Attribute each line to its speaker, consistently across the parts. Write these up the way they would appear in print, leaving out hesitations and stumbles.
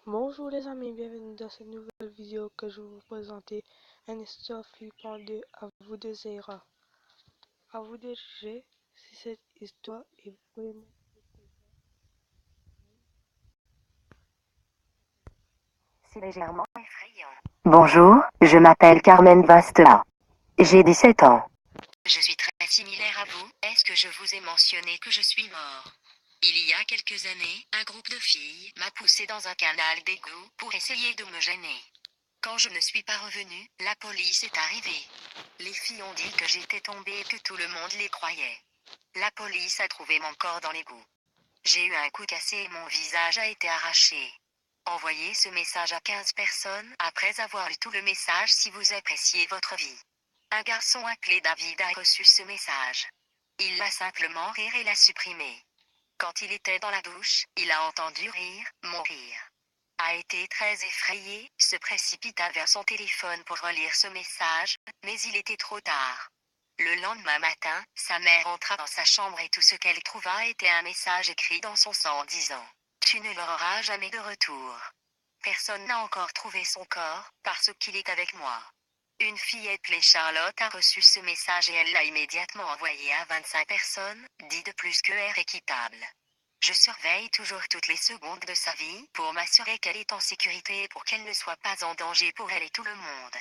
Speaker 1: Bonjour les amis, bienvenue dans cette nouvelle vidéo que je vais vous présenter une histoire flippante de À vous de Zéra. À vous de juger si cette histoire est vraiment...
Speaker 2: C'est légèrement effrayant. Bonjour, je m'appelle Carmen Vastela. J'ai 17 ans. Je suis très similaire à vous. Est-ce que je vous ai mentionné que je suis mort? Il y a quelques années, un groupe de filles m'a poussé dans un canal d'égout pour essayer de me gêner. Quand je ne suis pas revenu, la police est arrivée. Les filles ont dit que j'étais tombée et que tout le monde les croyait. La police a trouvé mon corps dans l'égout. J'ai eu un coup cassé et mon visage a été arraché. Envoyez ce message à 15 personnes après avoir lu tout le message si vous appréciez votre vie. Un garçon appelé David a reçu ce message. Il l'a simplement rire et l'a supprimé. Quand il était dans la douche, il a entendu rire, mon rire. A été très effrayé, se précipita vers son téléphone pour relire ce message, mais il était trop tard. Le lendemain matin, sa mère entra dans sa chambre et tout ce qu'elle trouva était un message écrit dans son sang disant « Tu ne l'auras jamais de retour. Personne n'a encore trouvé son corps, parce qu'il est avec moi. » Une fille appelée Charlotte a reçu ce message et elle l'a immédiatement envoyé à 25 personnes, dit de plus que est équitable. Je surveille toujours toutes les secondes de sa vie pour m'assurer qu'elle est en sécurité et pour qu'elle ne soit pas en danger pour elle et tout le monde.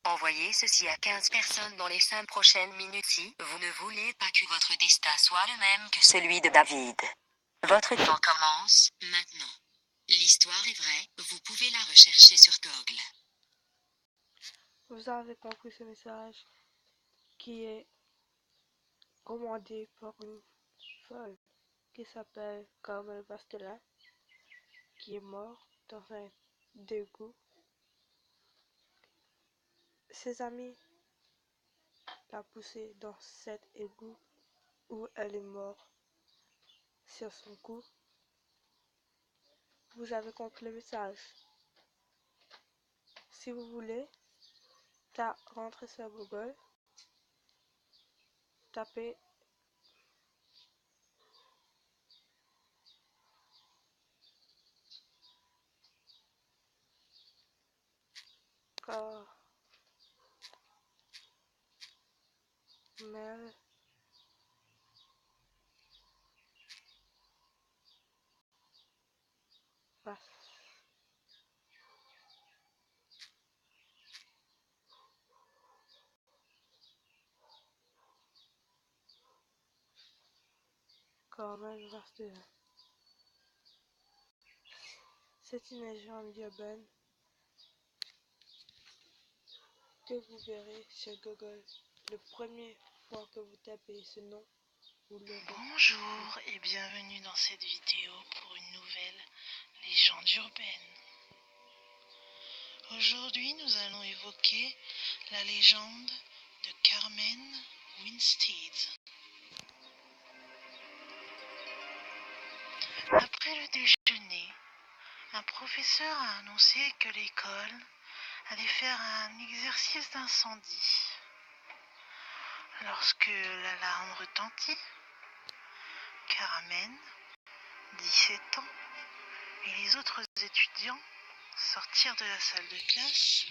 Speaker 2: Envoyez ceci à 15 personnes dans les 5 prochaines minutes si vous ne voulez pas que votre destin soit le même que celui de David. Votre temps commence maintenant. L'histoire est vraie, vous pouvez la rechercher sur Google.
Speaker 1: Vous avez compris ce message qui est commandé par une folle qui s'appelle Carmen Vastela, qui est morte dans un dégoût. Ses amis l'ont poussée dans cet égout où elle est morte sur son cou. Vous avez compris le message. Si vous voulez, rentrez sur Google, tapez Carmel Vas- Carmel Vastela. C'est une légende urbaine que vous verrez sur Google. La première fois que vous tapez ce nom, vous l'aurez.
Speaker 3: Bonjour et bienvenue dans cette vidéo pour une nouvelle légende urbaine. Aujourd'hui, nous allons évoquer la légende de Carmen Winstead. Après le déjeuner, un professeur a annoncé que l'école allait faire un exercice d'incendie. Lorsque l'alarme retentit, Carmen, 17 ans, et les autres étudiants sortirent de la salle de classe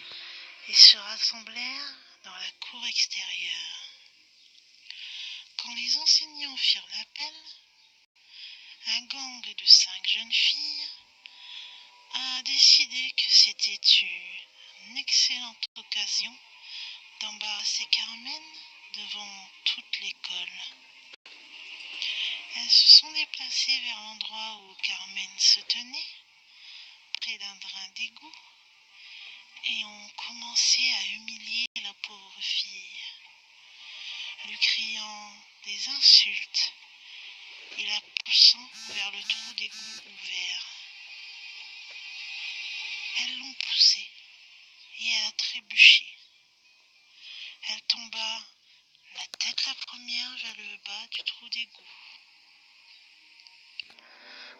Speaker 3: et se rassemblèrent dans la cour extérieure. Quand les enseignants firent l'appel, un gang de 5 jeunes filles a décidé que c'était une excellente occasion d'embarrasser Carmen devant toute l'école. Elles se sont déplacées vers l'endroit où Carmen se tenait, près d'un drain d'égout, et ont commencé à humilier la pauvre fille, lui criant des insultes et la poussant vers le trou d'égout ouvert. Elles l'ont poussée et elle a trébuché. Elle tomba la tête la première vers le bas du trou d'égout.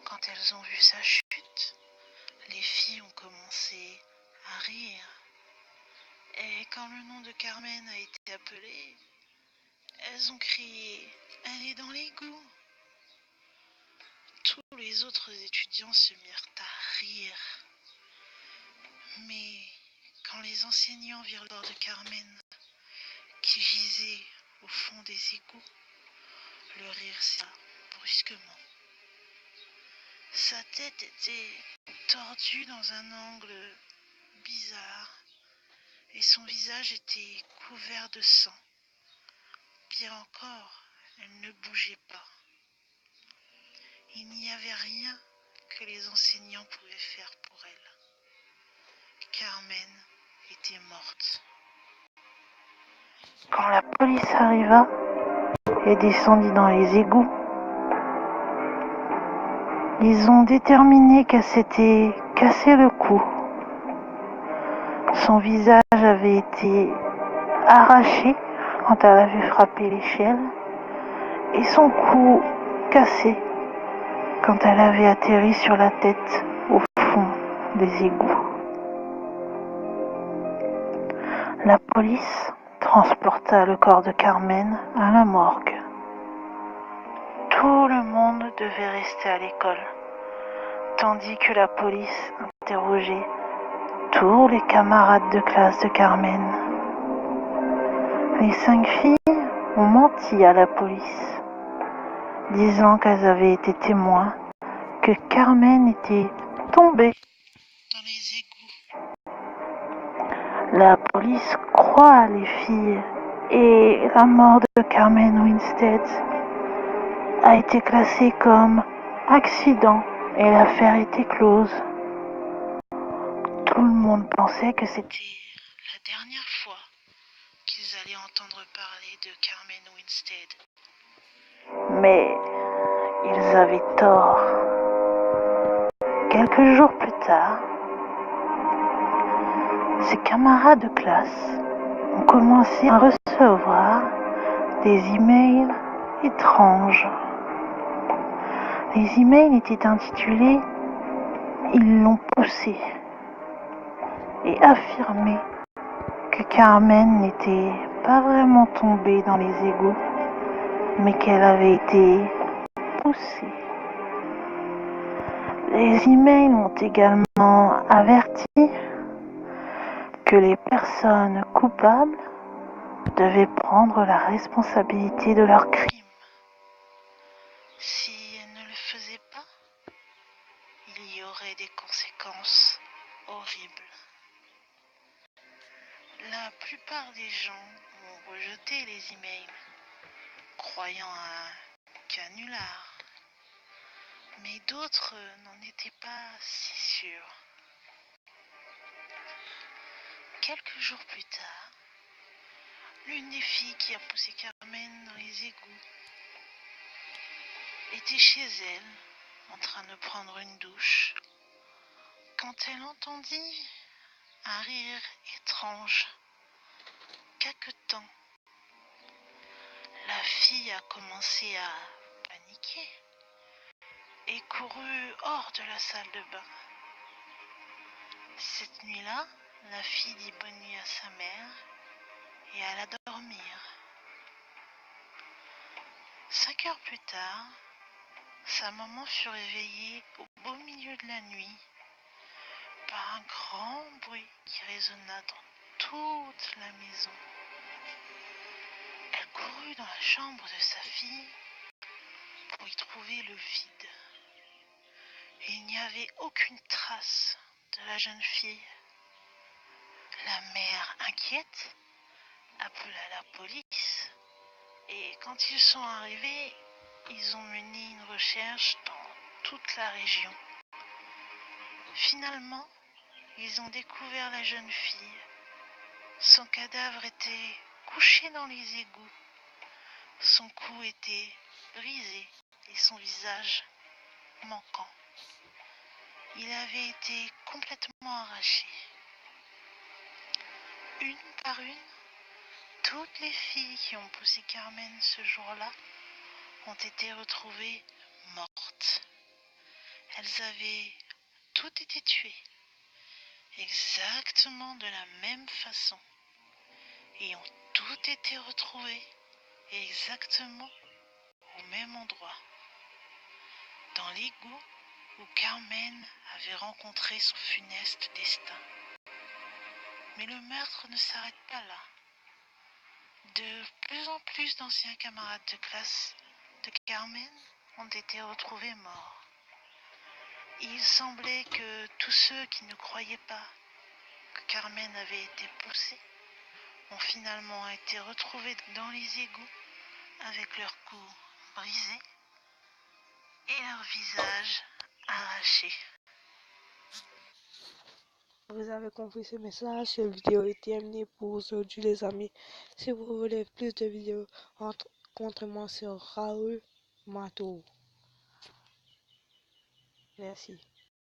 Speaker 3: Quand elles ont vu sa chute, les filles ont commencé à rire. Et quand le nom de Carmen a été appelé, elles ont crié « Elle est dans l'égout !» Tous les autres étudiants se mirent à rire. Mais quand les enseignants virent le corps de Carmen, qui gisait au fond des égouts, le rire cessa brusquement. Sa tête était tordue dans un angle bizarre et son visage était couvert de sang. Pire encore, elle ne bougeait pas. Il n'y avait rien que les enseignants pouvaient faire pour elle. Carmen était morte. Quand la police arriva et descendit dans les égouts, ils ont déterminé qu'elle s'était cassé le cou. Son visage avait été arraché quand elle avait frappé l'échelle et son cou cassé quand elle avait atterri sur la tête au fond des égouts. La police transporta le corps de Carmen à la morgue. Tout le monde devait rester à l'école, tandis que la police interrogeait tous les camarades de classe de Carmen. Les 5 filles ont menti à la police, disant qu'elles avaient été témoins que Carmen était tombée dans les égouts. La police croit les filles et la mort de Carmen Winstead a été classée comme accident et l'affaire était close. Tout le monde pensait que c'était la dernière fois qu'ils allaient entendre parler de Carmen Winstead. Mais ils avaient tort. Quelques jours plus tard, ses camarades de classe ont commencé à recevoir des emails étranges. Les emails étaient intitulés « Ils l'ont poussé » et affirmaient que Carmen n'était pas vraiment tombée dans les égouts, mais qu'elle avait été poussée. Les emails ont également averti que les personnes coupables devaient prendre la responsabilité de leurs crimes. Si elles ne le faisaient pas, il y aurait des conséquences horribles. La plupart des gens ont rejeté les emails, croyant à un canular. Mais d'autres n'en étaient pas si sûrs. Quelques jours plus tard, l'une des filles qui a poussé Carmen dans les égouts était chez elle, en train de prendre une douche, quand elle entendit un rire étrange. Caquetant, la fille a commencé à paniquer et courut hors de la salle de bain. Cette nuit-là, la fille dit bonne nuit à sa mère et alla dormir. 5 heures plus tard, sa maman fut réveillée au beau milieu de la nuit par un grand bruit qui résonna dans toute la maison. Elle courut dans la chambre de sa fille pour y trouver le vide. Il n'y avait aucune trace de la jeune fille. La mère, inquiète, appela la police et quand ils sont arrivés, ils ont mené une recherche dans toute la région. Finalement, ils ont découvert la jeune fille. Son cadavre était couché dans les égouts. Son cou était brisé et son visage manquant. Il avait été complètement arraché. Une par une, toutes les filles qui ont poussé Carmen ce jour-là ont été retrouvées mortes. Elles avaient toutes été tuées, exactement de la même façon, et ont toutes été retrouvées exactement au même endroit, dans l'égout où Carmen avait rencontré son funeste destin. Mais le meurtre ne s'arrête pas là. De plus en plus d'anciens camarades de classe de Carmen ont été retrouvés morts. Il semblait que tous ceux qui ne croyaient pas que Carmen avait été poussée ont finalement été retrouvés dans les égouts avec leur cou brisé et leur visage arraché.
Speaker 1: Vous avez compris ce message, cette vidéo est terminée pour aujourd'hui les amis. Si vous voulez plus de vidéos, rencontrez-moi sur Raoul Mato. Merci.